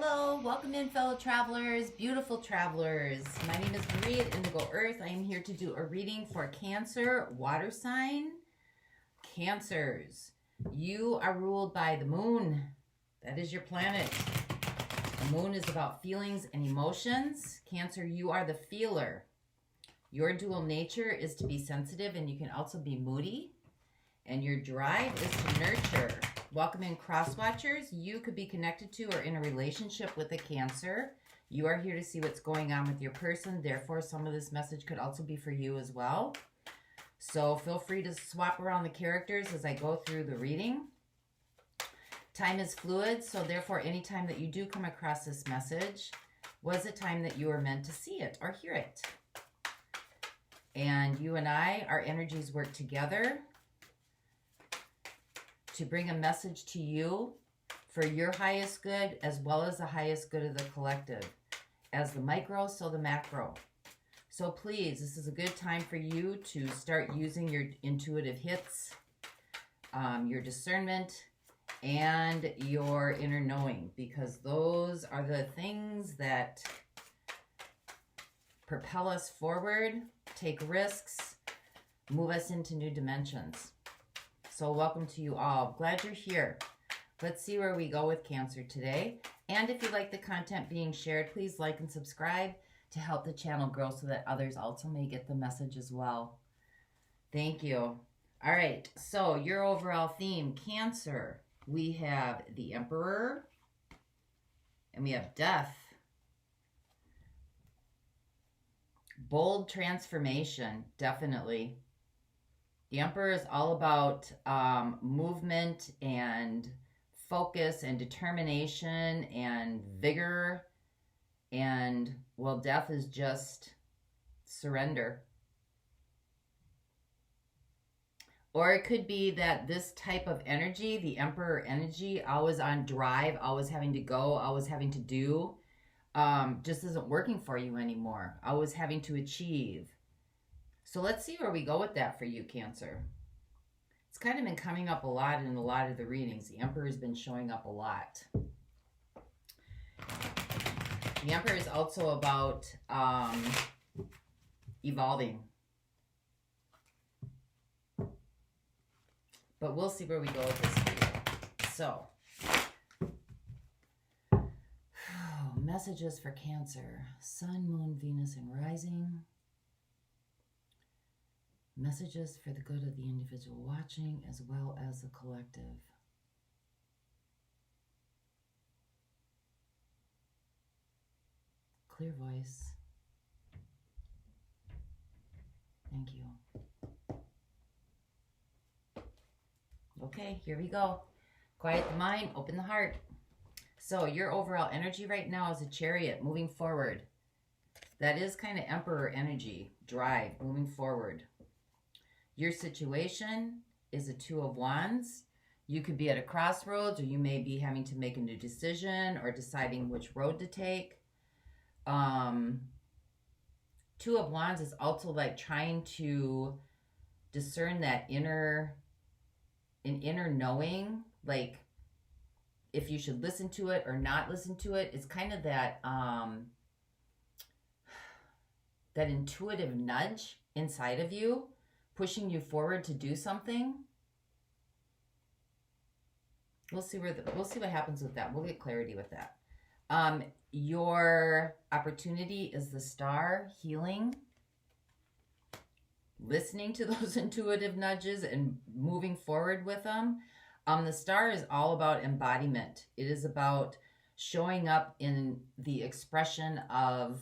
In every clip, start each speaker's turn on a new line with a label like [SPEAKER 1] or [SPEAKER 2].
[SPEAKER 1] Hello, welcome in fellow travelers, beautiful travelers. My name is Marie at Indigo Earth. I am here to do a reading for Cancer, water sign. Cancers, you are ruled by the moon. That is your planet. The moon is about feelings and emotions. Cancer, you are the feeler. Your dual nature is to be sensitive, and you can also be moody. And your drive is to nurture. Welcome in cross watchers. You could be connected to or in a relationship with a Cancer. You are here to see what's going on with your person. Therefore, some of this message could also be for you as well. So feel free to swap around the characters as I go through the reading. Time is fluid, so therefore any time that you do come across this message was a time that you were meant to see it or hear it. And you and I, our energies work together to bring a message to you for your highest good as well as the highest good of the collective. As the micro, so the macro. So please, this is a good time for you to start using your intuitive hits, your discernment, and your inner knowing, because those are the things that propel us forward, take risks, move us into new dimensions. So welcome to you all. Glad you're here. Let's see where we go with Cancer today. And if you like the content being shared, please like and subscribe to help the channel grow so that others also may get the message as well. Thank you. All right, so your overall theme, Cancer. We have the Emperor, and we have Death. Bold transformation, definitely. The Emperor is all about movement and focus and determination and vigor. And, well, Death is just surrender. Or it could be that this type of energy, the Emperor energy, always on drive, always having to go, always having to do, just isn't working for you anymore. Always having to achieve. So let's see where we go with that for you, Cancer. It's kind of been coming up a lot in a lot of the readings. The Emperor has been showing up a lot. The Emperor is also about evolving. But we'll see where we go with this video. So, messages for Cancer. Sun, Moon, Venus, and Rising. Messages for the good of the individual watching as well as the collective. Clear voice. Thank you. Okay, here we go. Quiet the mind, open the heart. So your overall energy right now is a Chariot, moving forward. That is kind of Emperor energy, drive, moving forward. Your situation is a Two of Wands. You could be at a crossroads, or you may be having to make a new decision or deciding which road to take. Two of Wands is also like trying to discern that inner knowing, like if you should listen to it or not listen to it. It's kind of that that intuitive nudge inside of you, pushing you forward to do something. We'll see what happens with that. We'll get clarity with that. Your opportunity is the Star, healing, listening to those intuitive nudges and moving forward with them. The Star is all about embodiment. It is about showing up in the expression of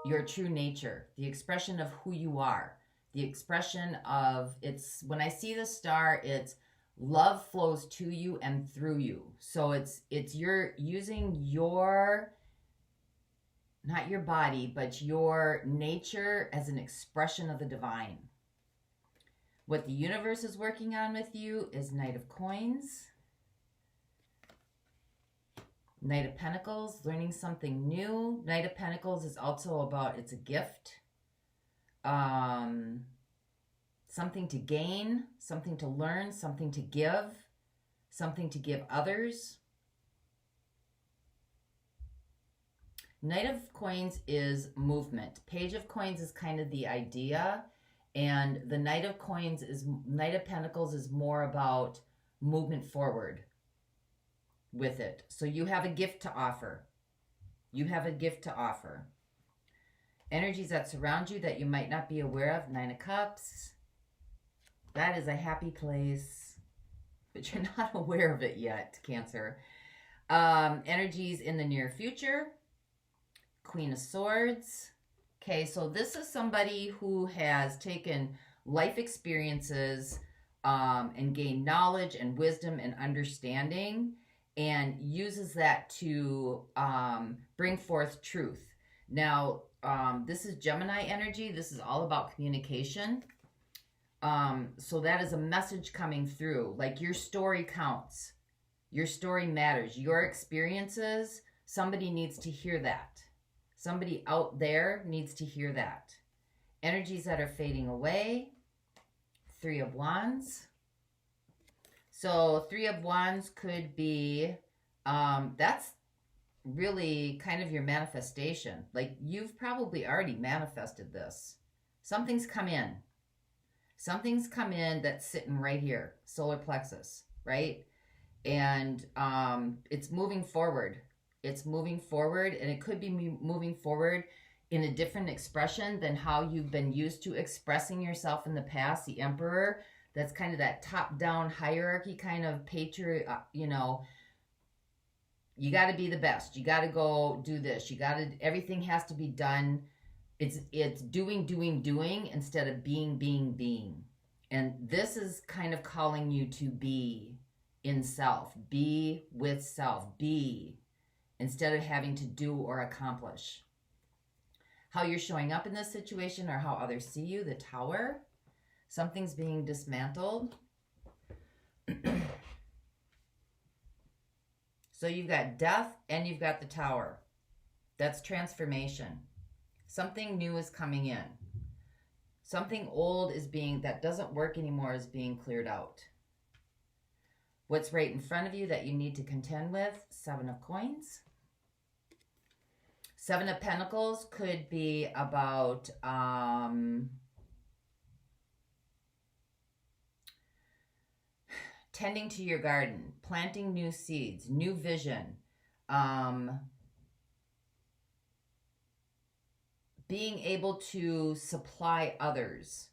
[SPEAKER 1] your true nature, the expression of who you are, the expression of, it's, when I see the Star, it's love flows to you and through you. So it's you're using your, not your body, but your nature as an expression of the divine. What the universe is working on with you is Knight of Coins, Knight of Pentacles, learning something new. Knight of Pentacles is also about, it's a gift. Something to gain, something to learn, something to give others. Knight of Coins is movement. Page of Coins is kind of the idea. And the Knight of Pentacles is more about movement forward with it. So you have a gift to offer. You have a gift to offer. Energies that surround you that you might not be aware of. 9 of Cups. That is a happy place, but you're not aware of it yet, Cancer. Energies in the near future. Queen of Swords. Okay, so this is somebody who has taken life experiences and gained knowledge and wisdom and understanding and uses that to bring forth truth. Now, this is Gemini energy. This is all about communication. So that is a message coming through. Like, your story counts. Your story matters. Your experiences, somebody needs to hear that. Somebody out there needs to hear that. Energies that are fading away. 3 of Wands. So 3 of Wands could be, that's really kind of your manifestation. Like, you've probably already manifested this. Something's come in. Something's come in that's sitting right here. Solar plexus, right? And it's moving forward. It's moving forward, and it could be moving forward in a different expression than how you've been used to expressing yourself in the past. The Emperor, that's kind of that top-down hierarchy kind of you know, you got to be the best. You got to go do this. You got to, everything has to be done. It's doing instead of being. And this is kind of calling you to be in self, be with self, be, instead of having to do or accomplish. How you're showing up in this situation or how others see you, the Tower. Something's being dismantled. So you've got death and you've got the Tower. That's transformation. Something new is coming in. Something old that doesn't work anymore is being cleared out. What's right in front of you that you need to contend with? 7 of Coins. 7 of Pentacles could be about tending to your garden, planting new seeds, new vision, being able to supply others.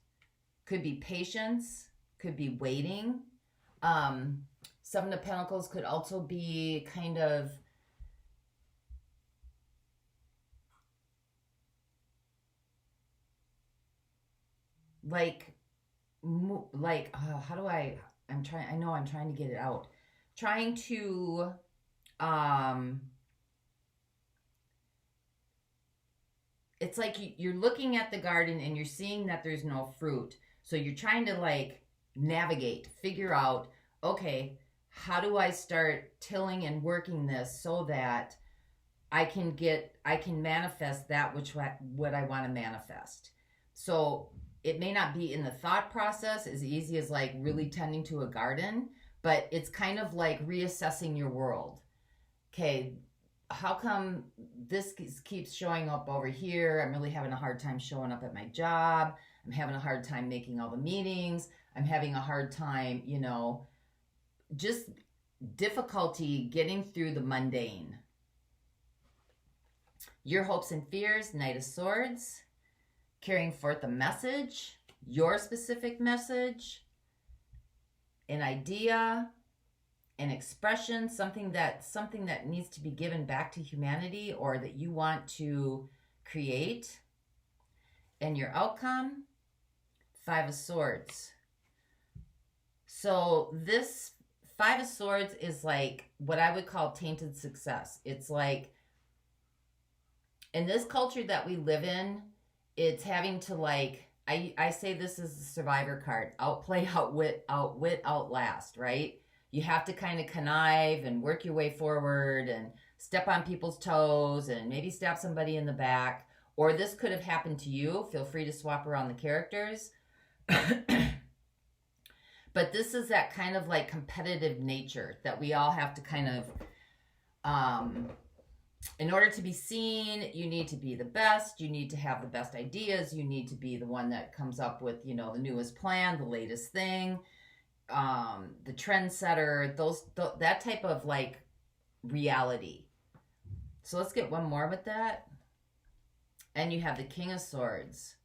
[SPEAKER 1] Could be patience, could be waiting. 7 of Pentacles could also be kind of I'm trying to get it out. Trying to, it's like you're looking at the garden and you're seeing that there's no fruit. So you're trying to like navigate, figure out, okay, how do I start tilling and working this so that I can manifest that what I want to manifest. So it may not be in the thought process as easy as like really tending to a garden, but it's kind of like reassessing your world. Okay, how come this keeps showing up over here? I'm really having a hard time showing up at my job. I'm having a hard time making all the meetings. I'm having a hard time, you know, just difficulty getting through the mundane. Your hopes and fears, Knight of Swords. Carrying forth a message, your specific message, an idea, an expression, something that needs to be given back to humanity or that you want to create. And your outcome, 5 of Swords. So this 5 of Swords is like what I would call tainted success. It's like, in this culture that we live in, it's having to like, I say this is the survivor card. Outplay, outwit, outlast, right? You have to kind of connive and work your way forward and step on people's toes and maybe stab somebody in the back. Or this could have happened to you. Feel free to swap around the characters. But this is that kind of like competitive nature that we all have to kind of in order to be seen, you need to be the best. You need to have the best ideas. You need to be the one that comes up with, you know, the newest plan, the latest thing, the trendsetter, that type of like reality. So let's get one more with that. And you have the King of Swords.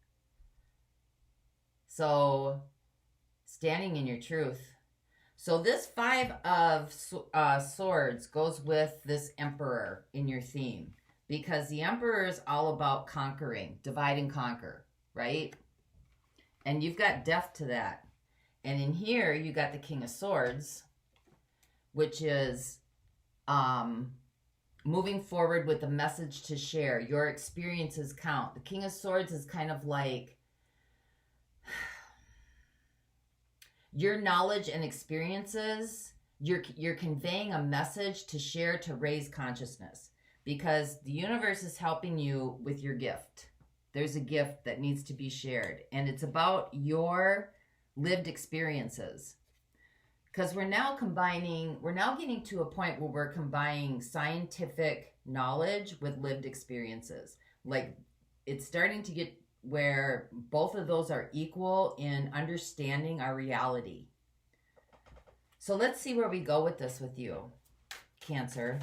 [SPEAKER 1] So standing in your truth. So this 5 of Swords goes with this Emperor in your theme, because the Emperor is all about conquering, divide and conquer, right? And you've got death to that. And in here, you got the King of Swords, which is moving forward with a message to share. Your experiences count. The King of Swords is kind of like your knowledge and experiences, you're conveying a message to share, to raise consciousness, because the universe is helping you with your gift. There's a gift that needs to be shared, and it's about your lived experiences. Because we're now getting to a point where we're combining scientific knowledge with lived experiences. Like, it's starting to get where both of those are equal in understanding our reality. So let's see where we go with this with you, Cancer.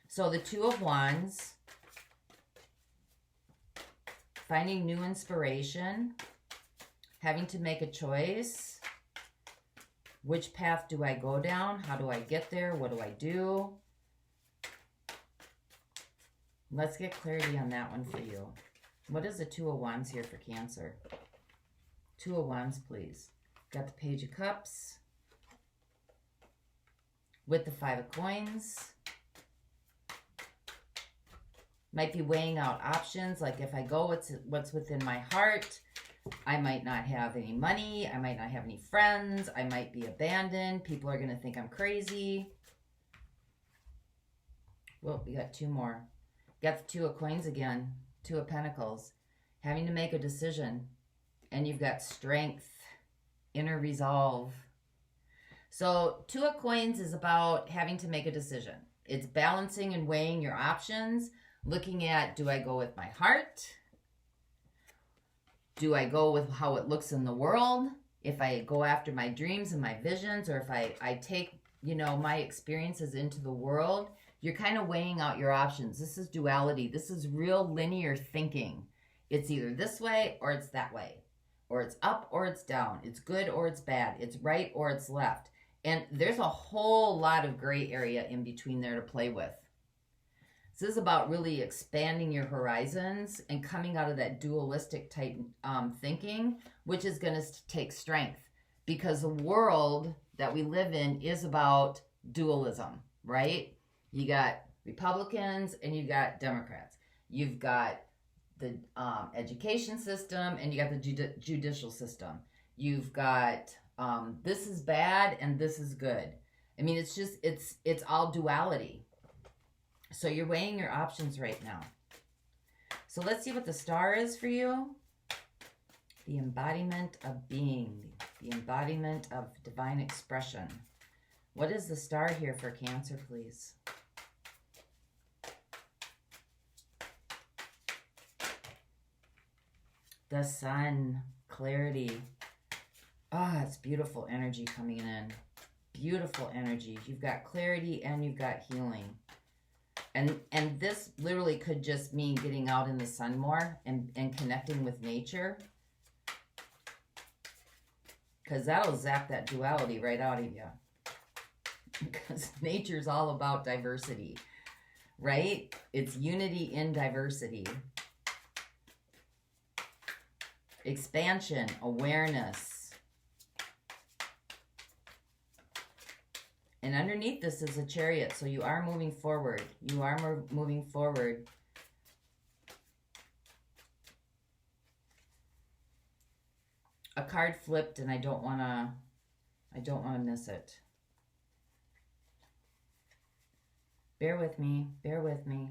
[SPEAKER 1] So the 2 of Wands, finding new inspiration, having to make a choice. Which path do I go down? How do I get there? What do I do? Let's get clarity on that one for you. What is the 2 of Wands here for Cancer? 2 of Wands, please. Got the Page of Cups with the 5 of Coins. Might be weighing out options, like if I go what's within my heart, I might not have any money, I might not have any friends, I might be abandoned, people are going to think I'm crazy. Well, we got 2 more. Got the 2 of Coins again, 2 of Pentacles, having to make a decision. And you've got strength, inner resolve. So 2 of Coins is about having to make a decision. It's balancing and weighing your options, looking at, do I go with my heart? Do I go with how it looks in the world? If I go after my dreams and my visions, or if I take, you know, my experiences into the world, you're kind of weighing out your options. This is duality. This is real linear thinking. It's either this way or it's that way. Or it's up or it's down. It's good or it's bad. It's right or it's left. And there's a whole lot of gray area in between there to play with. This is about really expanding your horizons and coming out of that dualistic type thinking, which is going to take strength, because the world that we live in is about dualism, right? You got Republicans and you got Democrats. You've got the education system and you got the judicial system. You've got this is bad and this is good. I mean, it's just, it's all duality. So you're weighing your options right now. So let's see what the star is for you. The embodiment of being, the embodiment of divine expression. What is the star here for Cancer, please? The Sun, clarity. Ah, it's beautiful energy coming in. Beautiful energy. You've got clarity and you've got healing. And this literally could just mean getting out in the sun more and connecting with nature. Because that'll zap that duality right out of you. Because nature's all about diversity, right? It's unity in diversity. Expansion, awareness. And underneath this is a Chariot, so you are moving forward. You are moving forward. A card flipped, and I don't want to miss it. Bear with me. Bear with me.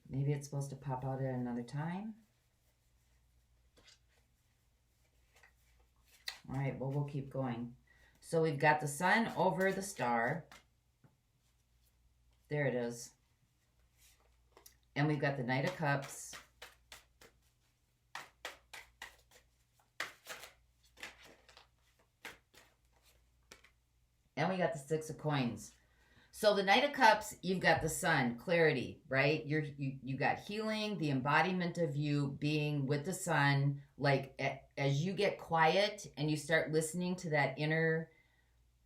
[SPEAKER 1] Maybe it's supposed to pop out at another time. All right, well, we'll keep going. So we've got the sun over the star. There it is. And we've got the Knight of Cups. And we got the Six of Coins. So the Knight of Cups, you've got the sun, clarity, right? You got healing, the embodiment of you being with the sun. Like as you get quiet and you start listening to that inner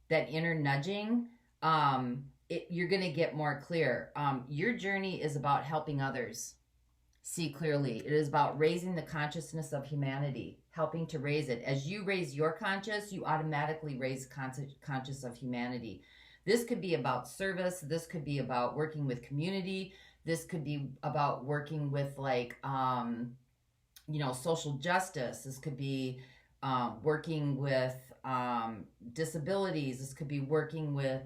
[SPEAKER 1] nudging, you're going to get more clear. Your journey is about helping others see clearly. It is about raising the consciousness of humanity, helping to raise it. As you raise your conscious, you automatically raise conscious of humanity. This could be about service. This could be about working with community. This could be about working with like, social justice. This could be working with disabilities. This could be working with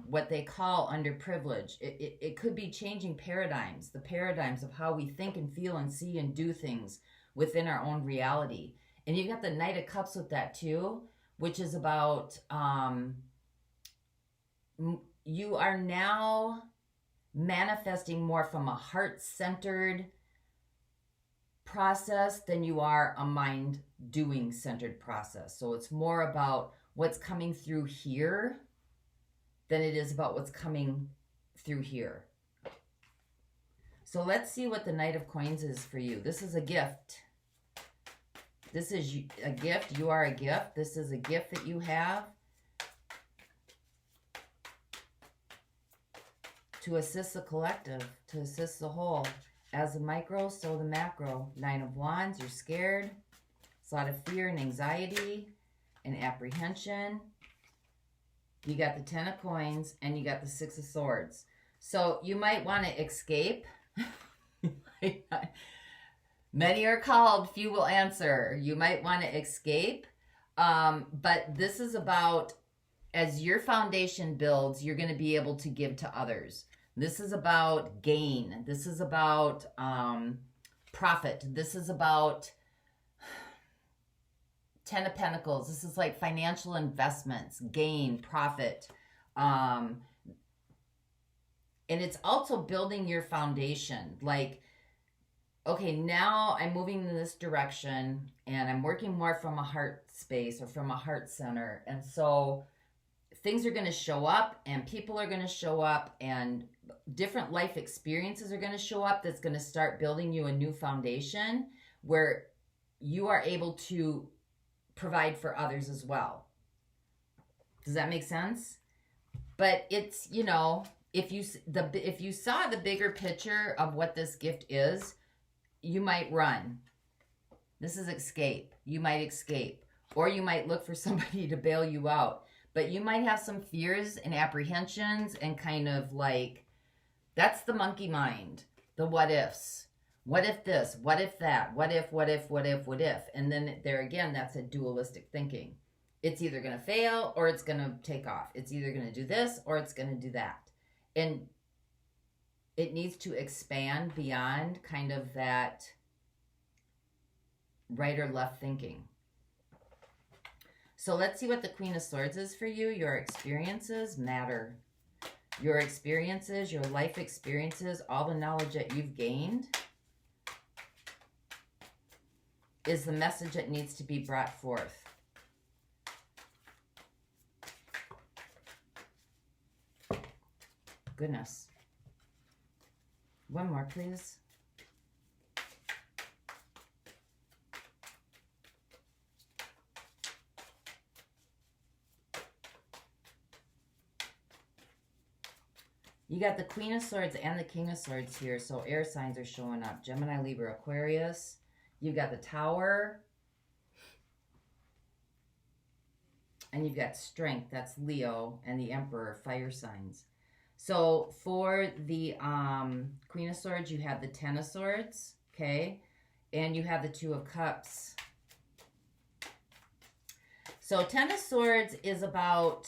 [SPEAKER 1] what they call underprivileged. It could be changing paradigms, the paradigms of how we think and feel and see and do things within our own reality. And you've got the Knight of Cups with that too, which is about you are now manifesting more from a heart-centered process than you are a mind-doing centered process. So it's more about what's coming through here than it is about what's coming through here. So let's see what the Knight of Coins is for you. This is a gift. This is a gift. You are a gift. This is a gift that you have to assist the collective, to assist the whole. As the micro, so the macro. Nine of Wands, you're scared. It's a lot of fear and anxiety and apprehension. You got the Ten of Coins and you got the Six of Swords. So you might want to escape. Many are called, few will answer. You might want to escape. But this is about, as your foundation builds, you're going to be able to give to others. This is about gain. This is about profit. This is about Ten of Pentacles. This is like financial investments, gain, profit. And it's also building your foundation. Like, okay, now I'm moving in this direction and I'm working more from a heart space or from a heart center. And so things are going to show up and people are going to show up and different life experiences are going to show up. That's going to start building you a new foundation where you are able to provide for others as well. Does that make sense? But it's, if you saw the bigger picture of what this gift is, you might run. This is escape. You might escape. Or you might look for somebody to bail you out. But you might have some fears and apprehensions and kind of like, that's the monkey mind, the what ifs. What if this? What if that? What if, what if, what if, what if? And then there again, that's a dualistic thinking. It's either going to fail or it's going to take off. It's either going to do this or it's going to do that. And it needs to expand beyond kind of that right or left thinking. So let's see what the Queen of Swords is for you. Your experiences matter. Your experiences, your life experiences, all the knowledge that you've gained is the message that needs to be brought forth. Goodness. One more, please. You got the Queen of Swords and the King of Swords here, so air signs are showing up. Gemini, Libra, Aquarius. You've got the Tower. And you've got Strength, that's Leo, and the Emperor, fire signs. So for the Queen of Swords, you have the Ten of Swords, okay? And you have the Two of Cups. So Ten of Swords is about...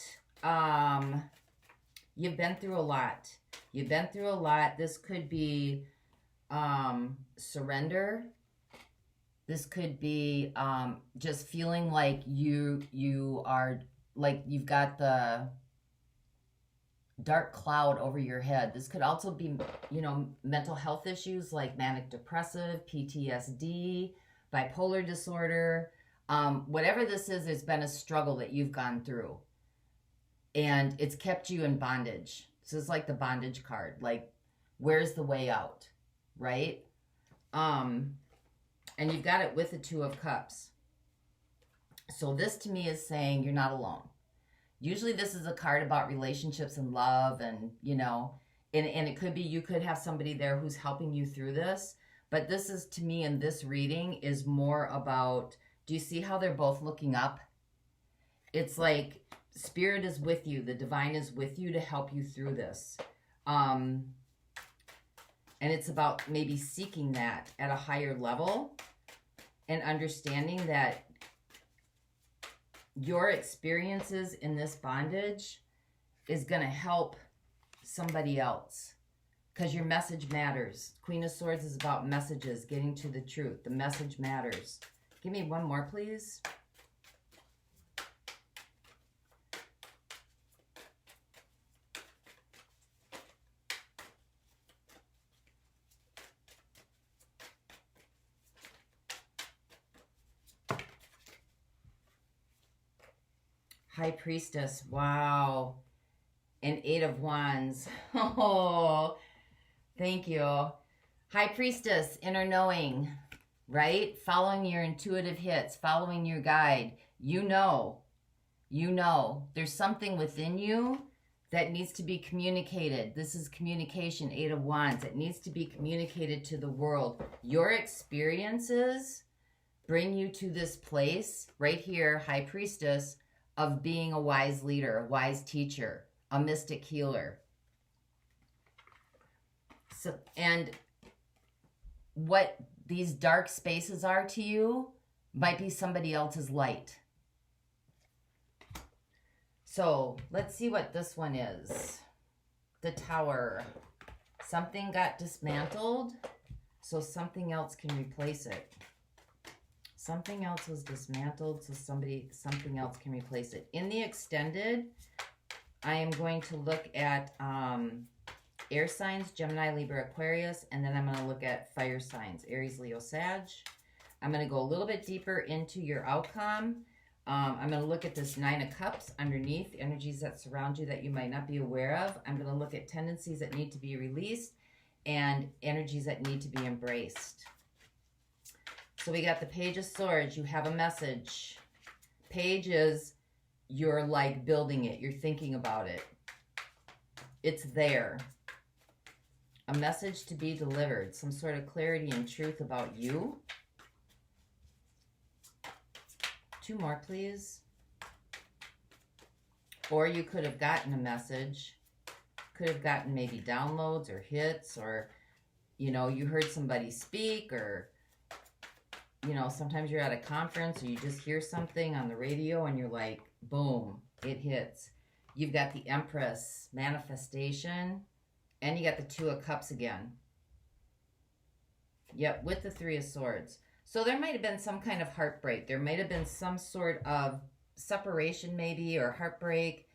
[SPEAKER 1] you've been through a lot. You've been through a lot. This could be surrender. This could be just feeling like you are, like you've got the dark cloud over your head. This could also be, mental health issues like manic depressive, PTSD, bipolar disorder. Whatever this is, there's been a struggle that you've gone through. And it's kept you in bondage. This is like the bondage card. Like, where's the way out? Right? And you've got it with the Two of Cups. So this to me is saying you're not alone. Usually this is a card about relationships and love and, and it could be you could have somebody there who's helping you through this. But this is, to me, in this reading, is more about, do you see how they're both looking up? It's like Spirit is with you. The divine is with you to help you through this. And it's about maybe seeking that at a higher level and understanding that your experiences in this bondage is going to help somebody else because your message matters. Queen of Swords is about messages, getting to the truth. The message matters. Give me one more, please. High Priestess, wow. And Eight of Wands. Oh, thank you. High Priestess, inner knowing, right? Following your intuitive hits, following your guide. You know, there's something within you that needs to be communicated. This is communication, Eight of Wands. It needs to be communicated to the world. Your experiences bring you to this place right here, High Priestess, of being a wise leader, a wise teacher, a mystic healer. So, and what these dark spaces are to you might be somebody else's light. So let's see what this one is. The Tower. Something got dismantled, so something else can replace it. Something else was dismantled, so something else can replace it. In the extended, I am going to look at air signs, Gemini, Libra, Aquarius, and then I'm going to look at fire signs, Aries, Leo, Sag. I'm going to go a little bit deeper into your outcome. I'm going to look at this Nine of Cups underneath, energies that surround you that you might not be aware of. I'm going to look at tendencies that need to be released and energies that need to be embraced. So we got the Page of Swords. You have a message. Page is you're like building it. You're thinking about it. It's there. A message to be delivered. Some sort of clarity and truth about you. Two more, please. Or you could have gotten a message. Could have gotten maybe downloads or hits or, you heard somebody speak or... sometimes you're at a conference or you just hear something on the radio and you're like, boom, it hits. You've got the Empress, manifestation, and you got the Two of Cups again. Yep, with the Three of Swords. So there might have been some kind of heartbreak. There might have been some sort of separation maybe or heartbreak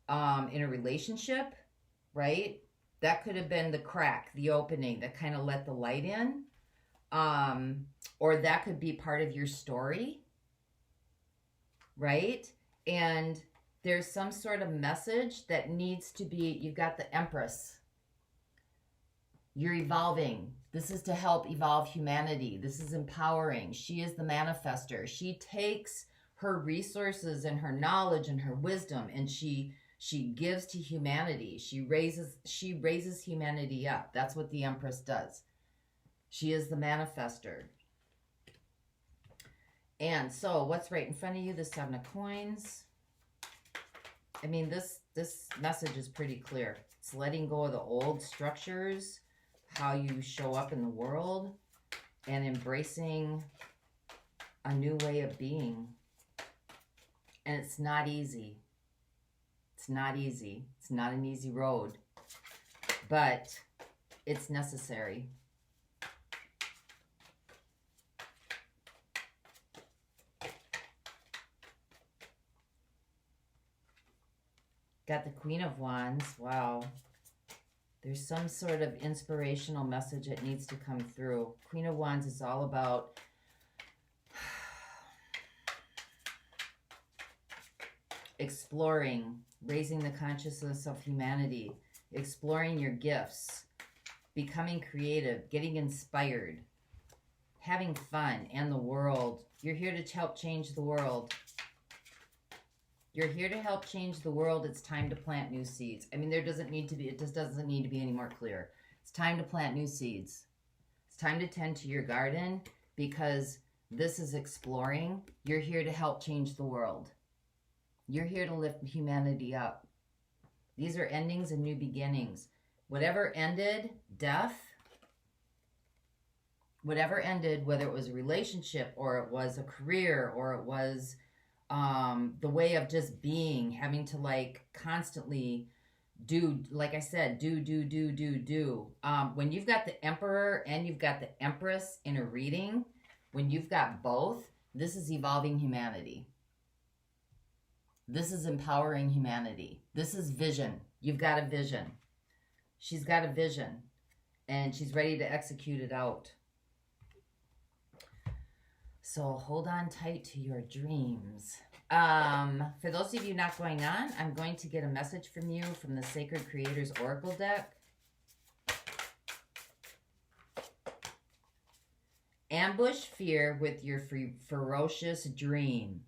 [SPEAKER 1] in a relationship, right? That could have been the crack, the opening that kind of let the light in. Or that could be part of your story, right? And there's some sort of message that needs to be, you've got the Empress. You're evolving. This is to help evolve humanity. This is empowering. She is the manifester. She takes her resources and her knowledge and her wisdom and she gives to humanity. She raises humanity up. That's what the Empress does. She is the manifester. And so what's right in front of you? The Seven of Coins. I mean, this message is pretty clear. It's letting go of the old structures, how you show up in the world, and embracing a new way of being. And it's not easy. It's not easy. It's not an easy road. But it's necessary. Got the Queen of Wands. Wow. There's some sort of inspirational message that needs to come through. Queen of Wands is all about exploring, raising the consciousness of humanity, exploring your gifts, becoming creative, getting inspired, having fun, and the world. You're here to help change the world. You're here to help change the world. It's time to plant new seeds. I mean, it just doesn't need to be any more clear. It's time to plant new seeds. It's time to tend to your garden because this is exploring. You're here to help change the world. You're here to lift humanity up. These are endings and new beginnings. Whatever ended, death, whatever ended, whether it was a relationship or it was a career or it was the way of just being, having to like constantly do, like I said, do. When you've got the Emperor and you've got the Empress in a reading, when you've got both, this is evolving humanity. This is empowering humanity. This is vision. You've got a vision. She's got a vision and she's ready to execute it out. So hold on tight to your dreams. For those of you not going on, I'm going to get a message from you from the Sacred Creators Oracle deck. Ambush fear with your ferocious dream.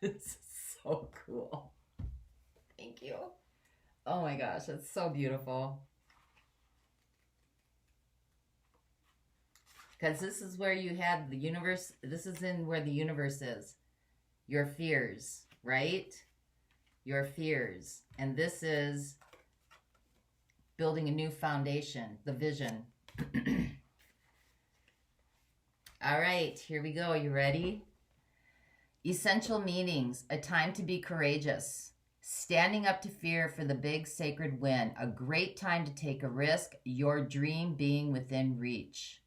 [SPEAKER 1] It's so cool. Thank you. Oh my gosh, that's so beautiful. Because this is where you had the universe. This is in where the universe is. Your fears, right? Your fears. And this is building a new foundation, the vision. All right, here we go. You ready? Essential meanings. A time to be courageous. Standing up to fear for the big sacred win. A great time to take a risk. Your dream being within reach.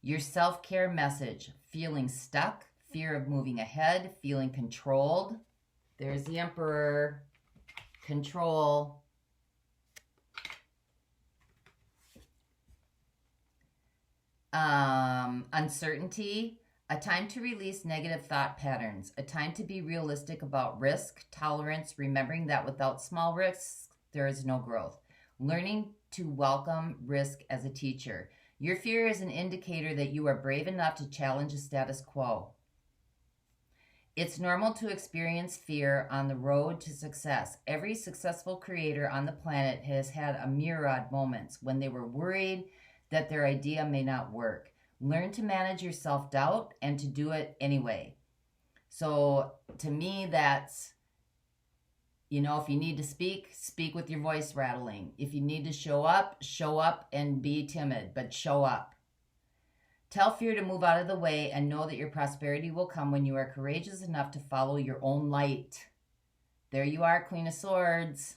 [SPEAKER 1] Your self-care message, feeling stuck, fear of moving ahead, feeling controlled. There's the Emperor, control. Uncertainty, a time to release negative thought patterns, a time to be realistic about risk, tolerance, remembering that without small risks, there is no growth. Learning to welcome risk as a teacher. Your fear is an indicator that you are brave enough to challenge the status quo. It's normal to experience fear on the road to success. Every successful creator on the planet has had a myriad moments when they were worried that their idea may not work. Learn to manage your self-doubt and to do it anyway. So to me, that's, you know, if you need to speak, speak with your voice rattling. If you need to show up and be timid, but show up. Tell fear to move out of the way and know that your prosperity will come when you are courageous enough to follow your own light. There you are, Queen of Swords.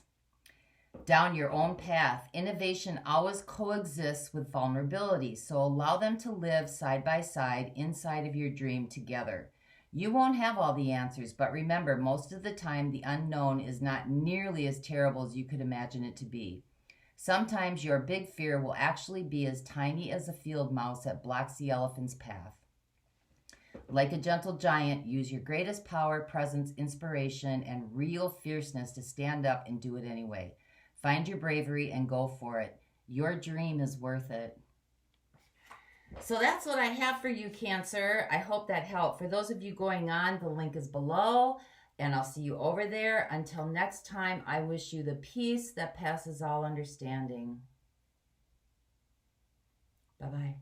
[SPEAKER 1] Down your own path. Innovation always coexists with vulnerability, so allow them to live side by side inside of your dream together. You won't have all the answers, but remember, most of the time, the unknown is not nearly as terrible as you could imagine it to be. Sometimes your big fear will actually be as tiny as a field mouse that blocks the elephant's path. Like a gentle giant, use your greatest power, presence, inspiration, and real fierceness to stand up and do it anyway. Find your bravery and go for it. Your dream is worth it. So that's what I have for you, Cancer. I hope that helped. For those of you going on, the link is below, and I'll see you over there. Until next time, I wish you the peace that passes all understanding. Bye-bye.